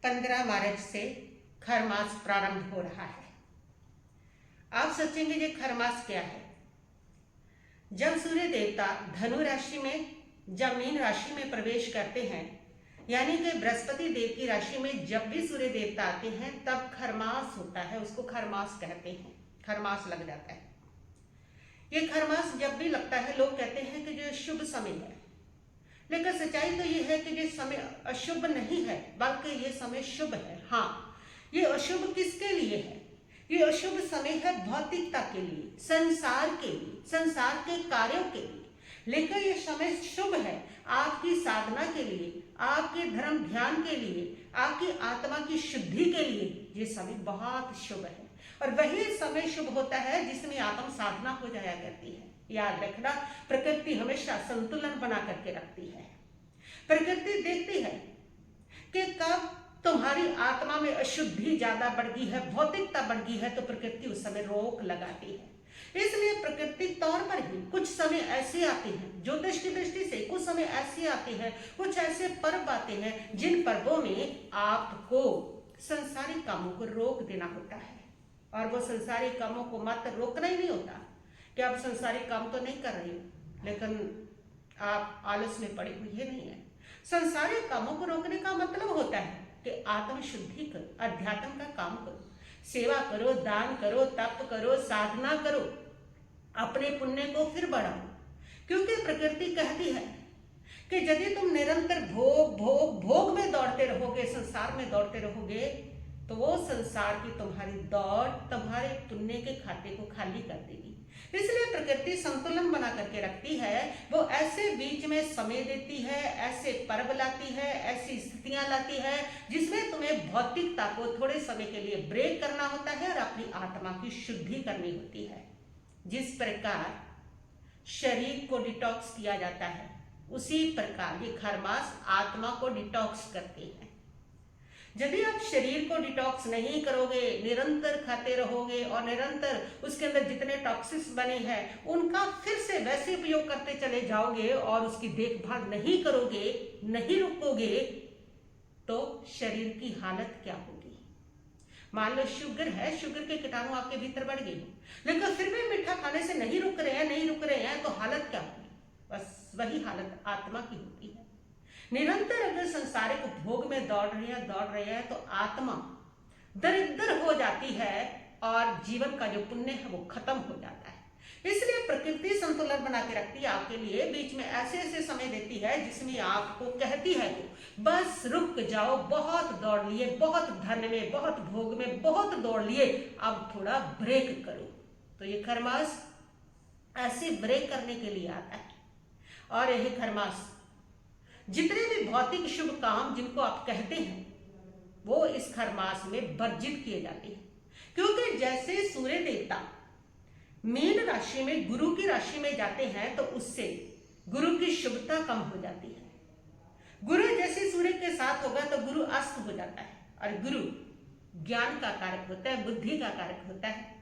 15 मार्च से खर मास प्रारंभ हो रहा है। आप सोचेंगे ये खर मास क्या है? जब सूर्य देवता धनु राशि में जब मीन राशि में प्रवेश करते हैं, यानी कि बृहस्पति देव की राशि में जब भी सूर्य देवता आते हैं तब खरमास होता है। उसको खरमास कहते हैं, खरमास लग जाता है। ये खरमास जब भी लगता है लोग कहते हैं कि जो शुभ समय है, लेकिन सच्चाई तो ये है कि ये समय अशुभ नहीं है, बल्कि ये समय शुभ है। हाँ, ये अशुभ किसके लिए है? ये अशुभ समय है भौतिकता के लिए, संसार के लिए, संसार के कार्यों के लिए। लेकिन ये समय शुभ है आपकी साधना के लिए, आपके धर्म ध्यान के लिए, आपकी आत्मा की शुद्धि के लिए। ये समय बहुत शुभ है और वही समय शुभ होता है जिसमें आत्म साधना हो जाया करती है। याद रखना, प्रकृति हमेशा संतुलन बना करके रखती है। प्रकृति देखती है कि कब तुम्हारी आत्मा में अशुद्धि ज्यादा बढ़ गई है, भौतिकता बढ़ गई है, तो प्रकृति उस समय रोक लगाती है। इसलिए प्राकृतिक तौर पर ही कुछ समय ऐसे आते हैं, ज्योतिष की दृष्टि से कुछ समय ऐसे आते हैं, कुछ ऐसे पर्व आते हैं जिन पर्वों में आपको संसारिक कामों को रोक देना होता है। और वो संसारिक कामों को मात्र रोकना ही नहीं होता कि आप संसारिक काम तो नहीं कर रहे हो, लेकिन आप आलस में पड़े हुए नहीं है। संसारिक कामों को रोकने का मतलब होता है कि आत्म शुद्धि करो, अध्यात्म का काम करो, सेवा करो, दान करो, तप करो, साधना करो, अपने पुण्य को फिर बढ़ाओ। क्योंकि प्रकृति कहती है कि यदि तुम निरंतर भोग भोग भोग में दौड़ते रहोगे, संसार में दौड़ते रहोगे, तो वो संसार की तुम्हारी दौड़ तुम्हारे पुण्य के खाते को खाली कर देगी। इसलिए प्रकृति संतुलन बना करके रखती है। वो ऐसे बीच में समय देती है, ऐसे पर्व लाती है, ऐसी स्थितियां लाती है जिसमें तुम्हें भौतिकता को थोड़े समय के लिए ब्रेक करना होता है और अपनी आत्मा की शुद्धि करनी होती है। जिस प्रकार शरीर को डिटॉक्स किया जाता है, उसी प्रकार ये खरमास आत्मा को डिटॉक्स करते हैं। यदि आप शरीर को डिटॉक्स नहीं करोगे, निरंतर खाते रहोगे और निरंतर उसके अंदर जितने टॉक्सिन्स बने हैं उनका फिर से वैसे उपयोग करते चले जाओगे और उसकी देखभाल नहीं करोगे, नहीं रुकोगे, तो शरीर की हालत क्या होगी? मान लो शुगर है, शुगर के कीटाणु आपके भीतर बढ़ गए, लेकिन फिर भी मीठा खाने से नहीं रुक रहे हैं, तो हालत क्या होगी? बस वही हालत आत्मा की होती है। निरंतर अगर संसारिक भोग में दौड़ रहे हैं तो आत्मा दरिद्र हो जाती है और जीवन का जो पुण्य है वो खत्म हो जाता है। इसलिए प्रकृति संतुलन बना के रखती है आपके लिए, बीच में ऐसे ऐसे समय देती है जिसमें आपको कहती है कि बस रुक जाओ, बहुत दौड़ लिए, बहुत धन में, बहुत भोग में बहुत दौड़ लिए, अब थोड़ा ब्रेक करो। तो ये खरमास ऐसे ब्रेक करने के लिए आता है। और यही खरमास जितने भी भौतिक शुभ काम जिनको आप कहते हैं वो इस खरमास में वर्जित किए जाते हैं। क्योंकि जैसे सूर्य देवता मीन राशि में गुरु की राशि में जाते हैं तो उससे गुरु की शुभता कम हो जाती है। गुरु जैसे सूर्य के साथ होगा तो गुरु अस्त हो जाता है, और गुरु ज्ञान का कारक होता है, बुद्धि का कारक होता है,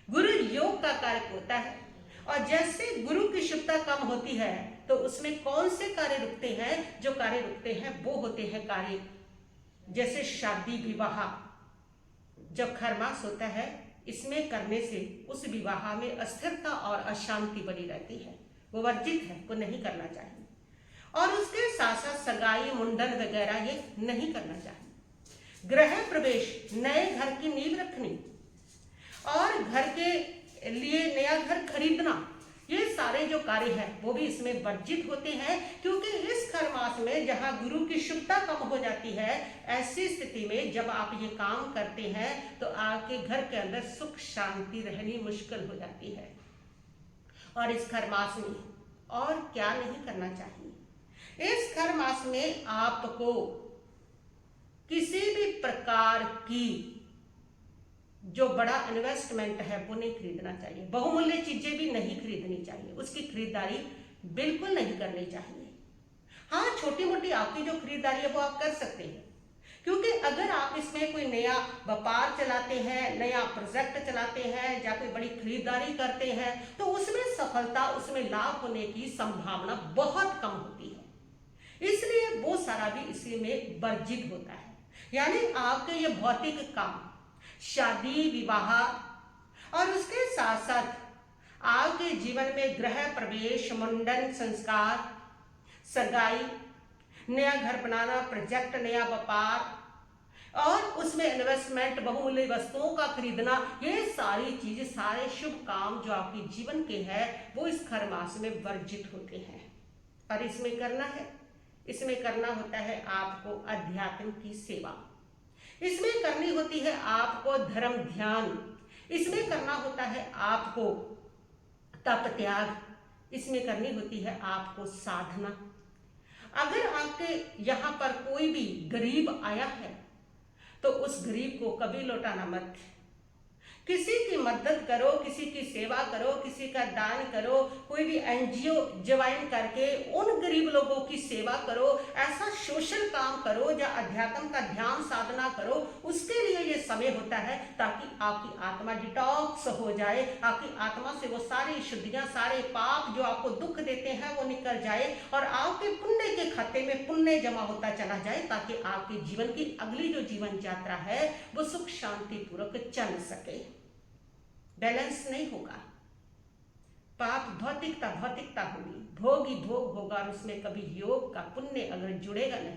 गुरु योग का कारक होता है। और जैसे गुरु की शुभता कम होती है तो उसमें कौन से कार्य रुकते हैं? जो कार्य रुकते हैं वो होते हैं कार्य जैसे शादी विवाह। जब खरमास होता है इसमें करने से उस विवाह में अस्थिरता और अशांति बनी रहती है, वो वर्जित है, वो नहीं करना चाहिए। और उसके साथ साथ सगाई, मुंडन वगैरह ये नहीं करना चाहिए। गृह प्रवेश, नए घर की नींव रखनी और घर के लिए नया घर खरीदना, ये सारे जो कार्य हैं वो भी इसमें वर्जित होते हैं। क्योंकि इस खरमास में जहां गुरु की शुभता कम हो जाती है, ऐसी स्थिति में जब आप ये काम करते हैं तो आपके घर के अंदर सुख शांति रहनी मुश्किल हो जाती है। और इस खरमास में और क्या नहीं करना चाहिए? इस खरमास में आपको किसी भी प्रकार की जो बड़ा इन्वेस्टमेंट है वो नहीं खरीदना चाहिए, बहुमूल्य चीजें भी नहीं खरीदनी चाहिए, उसकी खरीदारी बिल्कुल नहीं करनी चाहिए। हाँ, छोटी मोटी आपकी जो खरीदारी है वो आप कर सकते हैं, क्योंकि अगर आप इसमें कोई नया व्यापार चलाते हैं, नया प्रोजेक्ट चलाते हैं या कोई बड़ी खरीदारी करते हैं तो उसमें सफलता, उसमें लाभ होने की संभावना बहुत कम होती है। इसलिए वो सारा भी इसी में वर्जित होता है। यानी आपके ये भौतिक काम, शादी विवाह और उसके साथ साथ आपके जीवन में गृह प्रवेश, मुंडन संस्कार, सगाई, नया घर बनाना, प्रोजेक्ट, नया व्यापार और उसमें इन्वेस्टमेंट, बहुमूल्य वस्तुओं का खरीदना, ये सारी चीजें, सारे शुभ काम जो आपके जीवन के हैं वो इस खर मास में वर्जित होते हैं। और इसमें करना होता है आपको अध्यात्म की सेवा, इसमें करनी होती है आपको धर्म ध्यान, इसमें करना होता है आपको तप त्याग, इसमें करनी होती है आपको साधना। अगर आपके यहाँ पर कोई भी गरीब आया है तो उस गरीब को कभी लौटाना मत। किसी की मदद करो, किसी की सेवा करो, किसी का दान करो, कोई भी एनजीओ ज्वाइन करके उन गरीब लोगों की सेवा करो, ऐसा सोशल काम करो या अध्यात्म का ध्यान साधना करो। उसके लिए ये समय होता है ताकि आपकी आत्मा डिटॉक्स हो जाए, आपकी आत्मा से वो सारी शुद्धियां, सारे पाप जो आपको दुख देते हैं वो निकल जाए और आपके पुण्य के खाते में पुण्य जमा होता चला जाए, ताकि आपके जीवन की अगली जो जीवन यात्रा है वो सुख शांति पूर्वक चल सके। बैलेंस नहीं होगा, पाप भौतिकता होगी, भोग ही भोग होगा और उसमें कभी योग का पुण्य अगर जुड़ेगा नहीं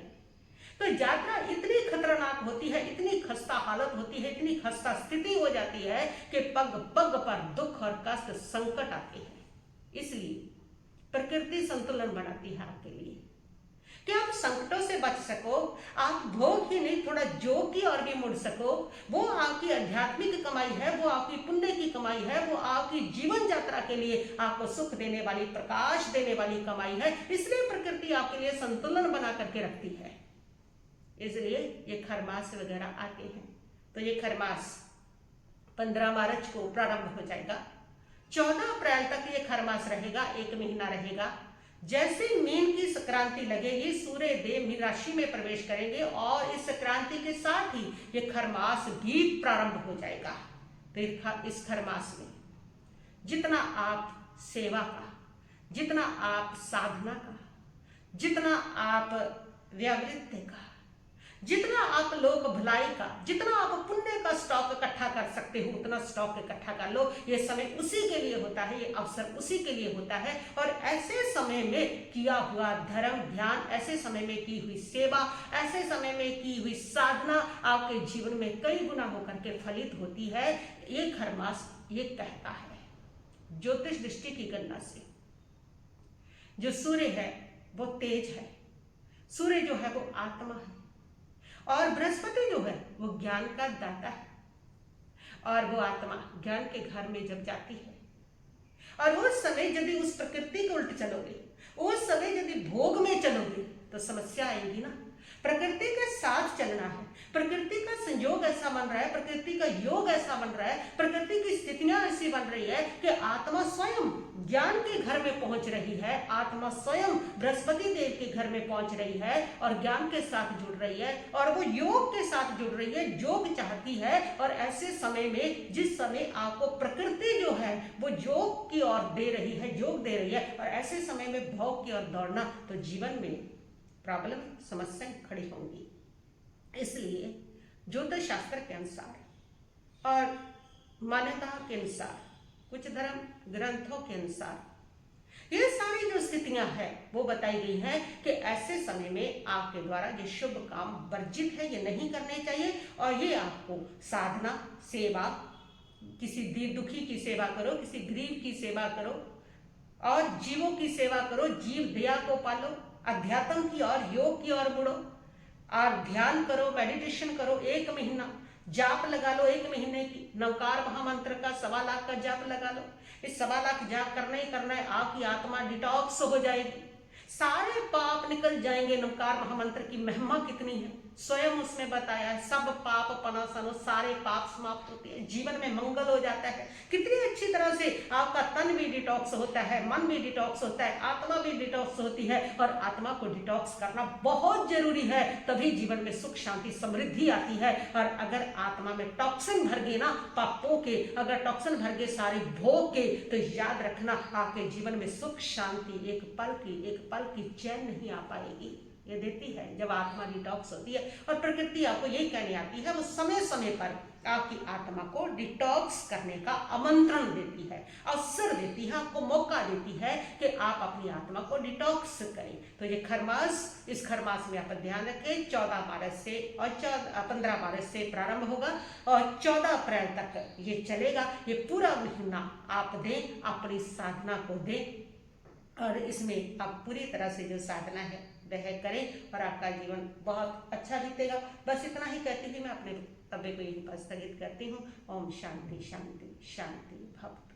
तो यात्रा इतनी खतरनाक होती है, इतनी खस्ता हालत होती है, इतनी खस्ता स्थिति हो जाती है कि पग पग पर दुख और कष्ट संकट आते हैं। इसलिए प्रकृति संतुलन बनाती है आपके लिए कि आप संकटों से बच सको, आप भोग ही नहीं थोड़ा योग की ओर भी मुड़ सको। वो आपकी आध्यात्मिक कमाई है, वो आपकी पुण्य की कमाई है, वो आपकी जीवन यात्रा के लिए आपको सुख देने वाली, प्रकाश देने वाली कमाई है। इसलिए प्रकृति आपके लिए संतुलन बना करके रखती है। इसलिए ये खरमास वगैरह आते हैं। तो ये खरमास 15 मार्च को प्रारंभ हो जाएगा, 14 अप्रैल तक ये खरमास रहेगा, 1 महीना रहेगा। जैसे मीन की संक्रांति लगेगी, सूर्य देव मीन राशि में प्रवेश करेंगे और इस संक्रांति के साथ ही ये खरमास भी प्रारंभ हो जाएगा। तो इस खरमास में जितना आप सेवा का, जितना आप साधना का, जितना आप व्यावृत्ति का, जितना आप लोक भलाई का, जितना आप पुण्य का स्टॉक इकट्ठा कर सकते हो उतना स्टॉक इकट्ठा कर लो। ये समय उसी के लिए होता है, ये अवसर उसी के लिए होता है। और ऐसे समय में किया हुआ धर्म ध्यान, ऐसे समय में की हुई सेवा, ऐसे समय में की हुई साधना आपके जीवन में कई गुना होकर के फलित होती है। ये खरमास ये कहता है ज्योतिष दृष्टि की गणना से जो सूर्य है वो तेज है, सूर्य जो है वो आत्मा है और बृहस्पति जो है वो ज्ञान का दाता है। और वो आत्मा ज्ञान के घर में जब जाती है और उस समय यदि उस प्रकृति के उल्ट चलोगे, उस समय यदि भोग में चलोगे तो समस्या आएगी ना। प्रकृति के साथ चलना है, प्रकृति का संयोग ऐसा बन रहा है, प्रकृति का योग ऐसा बन रहा है, प्रकृति की स्थितियां ऐसी बन रही है कि आत्मा स्वयं ज्ञान के घर में पहुंच रही है, आत्मा स्वयं बृहस्पति देव के घर में पहुंच रही है और ज्ञान के साथ जुड़ रही है और वो योग के साथ जुड़ रही है, योग चाहती है। और ऐसे समय में जिस समय आपको प्रकृति जो है वो योग की ओर दे रही है, योग दे रही है, और ऐसे समय में भोग की ओर दौड़ना तो जीवन में प्रॉब्लम, समस्याएं खड़ी होंगी। इसलिए ज्योतिष शास्त्र के अनुसार और मान्यता के अनुसार, कुछ धर्म ग्रंथों के अनुसार ये सारी जो स्थितियां हैं वो बताई गई हैं कि ऐसे समय में आपके द्वारा ये शुभ काम वर्जित है, ये नहीं करने चाहिए। और ये आपको साधना, सेवा, किसी दीन दुखी की सेवा करो, किसी गरीब की सेवा करो और जीवों की सेवा करो, जीव दया को पालो, अध्यात्म की और योग की ओर मुड़ो और ध्यान करो, मेडिटेशन करो। 1 महीना जाप लगा लो, 1 महीने की नवकार महामंत्र का 1.25 लाख का जाप लगा लो। इस 1.25 लाख जाप करना ही करना है, आपकी आत्मा डिटॉक्स हो जाएगी, सारे पाप निकल जाएंगे। नवकार महामंत्र की महिमा कितनी है स्वयं उसमें बताया है, सब पाप पनासनो, सारे पाप समाप्त होते हैं, जीवन में मंगल हो जाता है। कितनी अच्छी तरह से आपका तन भी डिटॉक्स होता है, मन भी डिटॉक्स होता है, आत्मा भी डिटॉक्स होती है। और आत्मा को डिटॉक्स करना बहुत जरूरी है, तभी जीवन में सुख शांति समृद्धि आती है। और अगर आत्मा में टॉक्सिन भर गए ना पापों के, अगर टॉक्सिन भर गए सारे भोग के, तो याद रखना आपके जीवन में सुख शांति एक पल की चैन नहीं आ पाएगी। ये देती है जब आत्मा डिटॉक्स होती है। और प्रकृति आपको यही कहने आती है, वो समय समय पर आपकी आत्मा को डिटॉक्स करने का आमंत्रण देती है, अवसर देती है, आपको मौका देती है कि आप अपनी आत्मा को डिटॉक्स करें। तो ये खरमास, इस खरमास में आप ध्यान रखें 14 मार्च से और 15 मार्च से प्रारंभ होगा और 14 अप्रैल तक ये चलेगा। ये पूरा महीना आप दें, अपनी साधना को दें और इसमें आप पूरी तरह से जो साधना है वह करें और आपका जीवन बहुत अच्छा बीतेगा। बस इतना ही कहती हुई मैं अपने वक्तव्य को यहीं पर स्थगित करती हूँ। ओम शांति शांति शांति भव।